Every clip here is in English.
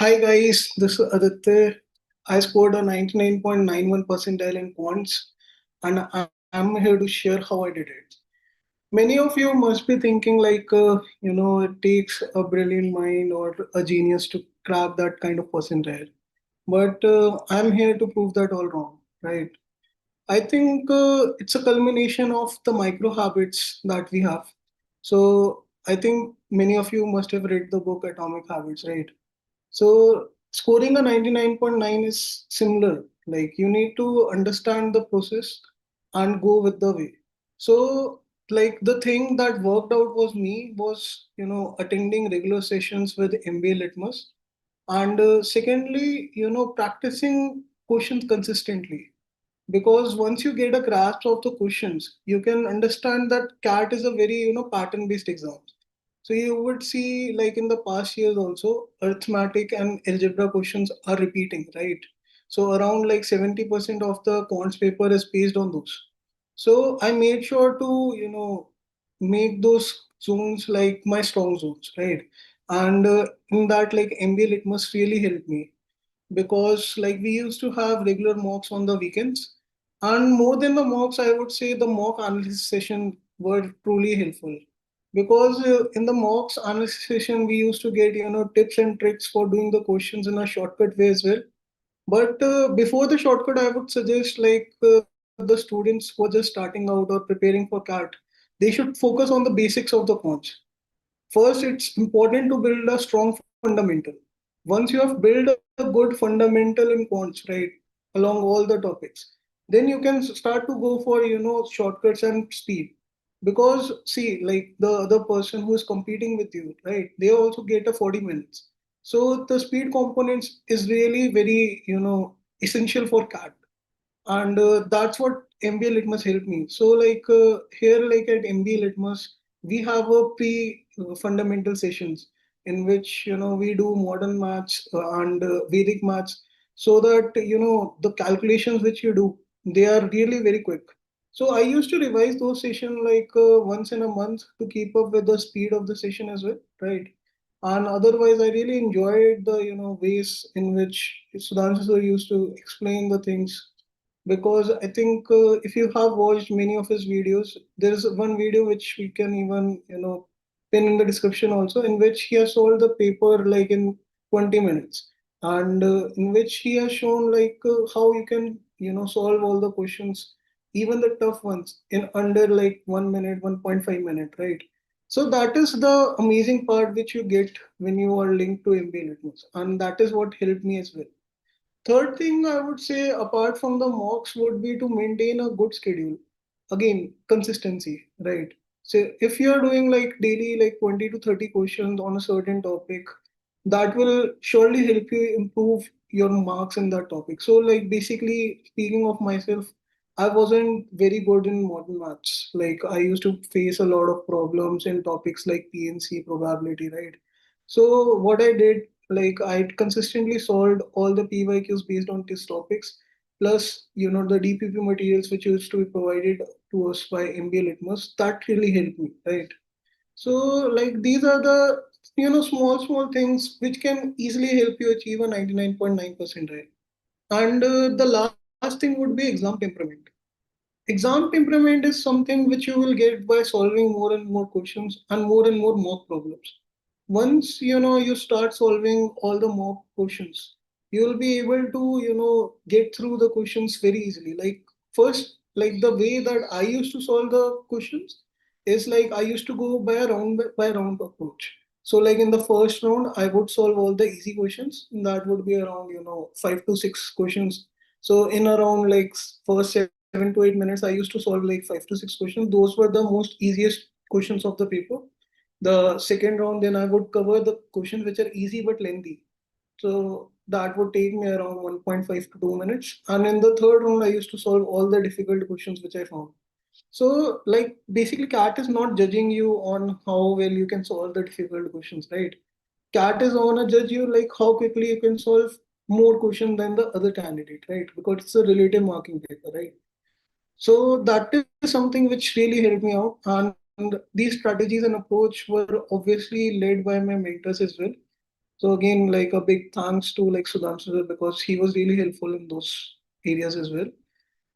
Hi guys, this is Aditya. I scored a 99.91 percentile in quants and I'm here to share how I did it. Many of you must be thinking it takes a brilliant mind or a genius to crack that kind of percentile. But I'm here to prove that all wrong, right? I think it's a culmination of the micro habits that we have. So I think many of you must have read the book Atomic Habits, right? So scoring a 99.9 is similar. Like you need to understand the process and go with the way. So like the thing that worked out was me was, attending regular sessions with MBA Litmus. And secondly, practicing questions consistently. Because once you get a grasp of the questions, you can understand that CAT is a very, pattern based exam. So you would see like in the past years also arithmetic and algebra questions are repeating, right? So around like 70% of the quants paper is based on those. So I made sure to, make those zones like my strong zones, right? And in that like MBA Litmus really helped me because like we used to have regular mocks on the weekends, and more than the mocks I would say the mock analysis session were truly helpful because in the mocks analysis session we used to get tips and tricks for doing the questions in a shortcut way as well. But before the shortcut I would suggest the students who are just starting out or preparing for CAT, they should focus on the basics of the quants. First, it's important to build a strong fundamental. Once you have built a good fundamental in quants, right, along all the topics, then you can start to go for shortcuts and speed. Because see, like the other person who is competing with you, right, they also get a 40 minutes. So the speed components is really very essential for CAT, and that's what MBA Litmus helped me. So here like at MBA Litmus, we have a pre fundamental sessions in which we do modern maths and Vedic maths, so that the calculations which you do, they are really very quick. So I used to revise those sessions once in a month to keep up with the speed of the session as well, right? And otherwise, I really enjoyed the ways in which Sudhanshu sir used to explain the things, because I think if you have watched many of his videos, there is one video which we can even pin in the description also, in which he has solved the paper like in 20 minutes, and in which he has shown how you can solve all the questions, even the tough ones, in under like 1 minute, 1.5 minute, right? So that is the amazing part which you get when you are linked to MBA Litmus, and that is what helped me as well. Third thing I would say, apart from the mocks, would be to maintain a good schedule. Again, consistency, right? So if you're doing like daily, like 20 to 30 questions on a certain topic, that will surely help you improve your marks in that topic. So, like, basically, speaking of myself, I wasn't very good in modern maths. Like, I used to face a lot of problems in topics like PNC, probability, right? So, what I did, like, I consistently solved all the PYQs based on these topics, plus, the DPP materials which used to be provided to us by MBA Litmus. That really helped me, right? So, like these are the small things which can easily help you achieve a 99.9% right. And the last thing would be exam temperament. Exam temperament is something which you will get by solving more and more questions and more mock problems. Once you start solving all the mock questions, you will be able to get through the questions very easily. Like first, like the way that I used to solve the questions is like I used to go by round approach. So like in the first round, I would solve all the easy questions. That would be around 5 to 6 questions. So in around like first 7 to 8 minutes, I used to solve like 5 to 6 questions. Those were the most easiest questions of the paper. The second round, then I would cover the questions which are easy but lengthy. So that would take me around 1.5 to 2 minutes. And in the third round, I used to solve all the difficult questions which I found. So, like, basically, CAT is not judging you on how well you can solve the difficult questions, right? CAT is on a judge you like how quickly you can solve more questions than the other candidate, right? Because it's a relative marking paper, right? So that is something which really helped me out. And these strategies and approach were obviously led by my mentors as well. So again, like a big thanks to like Sudhanshu sir, because he was really helpful in those areas as well.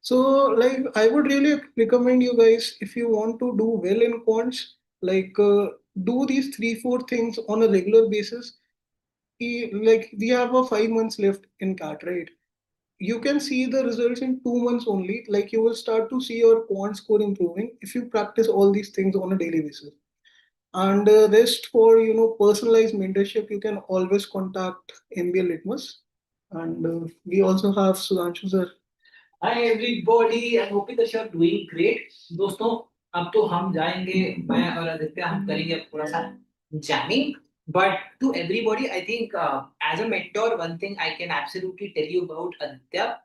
So like I would really recommend you guys, if you want to do well in quants, like do these three four things on a regular basis. Like we have a 5 months left in CAT, right? You can see the results in 2 months only. Like you will start to see your quant score improving if you practice all these things on a daily basis. And rest for personalized mentorship, you can always contact MBA Litmus. And we also have Sudhanshu sir. Hi everybody, I'm hoping that you are doing great. दोस्तों अब तो हम जाएंगे, मैं और आदित्य हम करेंगे अब थोड़ा सा jamming. But to everybody, I think as a mentor, one thing I can absolutely tell you about Aditya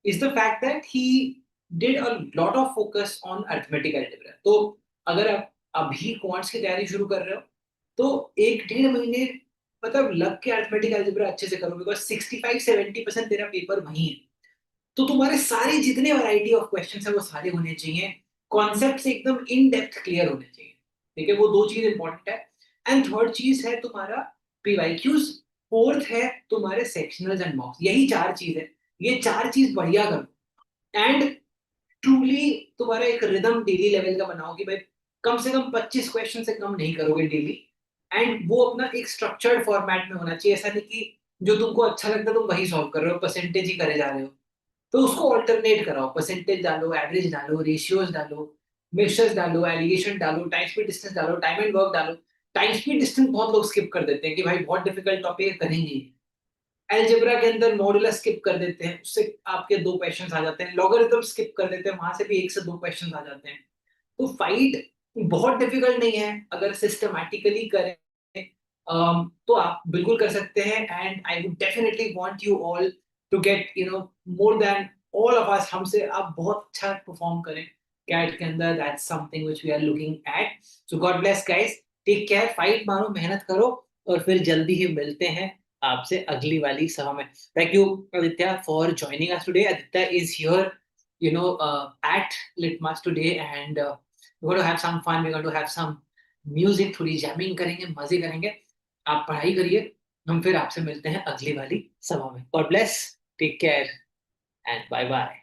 is the fact that he did a lot of focus on arithmetic algebra. तो अगर आप अभी quants की तैयारी शुरू कर रहे हो तो 1 डेढ़ महीने मतलब लग के अरिथमेटिक अलजेब्रा अच्छे से करो बिकॉज 65-70% तेरा पेपर वही है। तो तुम्हारे सारे जितने वैरायटी ऑफ क्वेश्चंस है वो सारे होने चाहिए, कॉन्सेप्ट्स एकदम इन डेप्थ क्लियर होने चाहिए। ठीक है, वो दो चीज इंपॉर्टेंट है। एंड थर्ड चीज है तुम्हारा पीवाईक्यूज, फोर्थ है तुम्हारे सेक्शनल्स एंड मॉक्स। यही चार चीज है, ये चार चीज बढ़िया करो एंड ट्रूली तुम्हारा एक रिदम डेली लेवल का बनाओ कि भाई कम से कम 25 क्वेश्चन से कम नहीं करोगे डेली। एंड वो अपना एक स्ट्रक्चर्ड फॉर्मेट में होना चाहिए, ऐसा नहीं कि जो तुमको अच्छा लगता है तुम वही सॉल्व कर रहे हो, परसेंटेज ही करे जा रहे हो। तो उसको ऑल्टरनेट कराओ, परसेंटेज डालो, एवरेज डालो, रेशियोज डालो, मिक्सचर्स डालो, एलिगेशन डालो, टाइम स्पीड डिस्टेंस डालो, टाइम एंड वर्क डालो। टाइम स्पीड डिस्टेंस बहुत लोग स्किप कर देते हैं कि भाई बहुत डिफिकल्ट टॉपिक है करेंगे। अलजेब्रा के अंदर मॉडुलस स्किप कर देते हैं, उससे आपके दो क्वेश्चंस आ जाते हैं। लॉगरिथम स्किप कर देते हैं, वहां से भी एक से दो क्वेश्चंस आ जाते हैं। तो फाइट बहुत डिफिकल्ट नहीं है अगर सिस्टमैटिकली करें। तो आप बिल्कुल कर सकते हैं and I would definitely want you all to get more than all of us. हमसे आप बहुत अच्छा परफॉर्म करें कैट के अंदर, that's something which we are looking at. So God bless guys, take care, fight मारो, मेहनत करो और फिर जल्दी ही मिलते हैं आपसे अगली वाली सभा में। Thank you Aditya for joining us today. Aditya is here at Litmus today and we're going to have some fun, we're going to have some music, थोड़ी जैमिंग करेंगे, मजे करेंगे। आप पढ़ाई करिए, हम फिर आपसे मिलते हैं अगली वाली सभा में। God bless, take care and bye bye.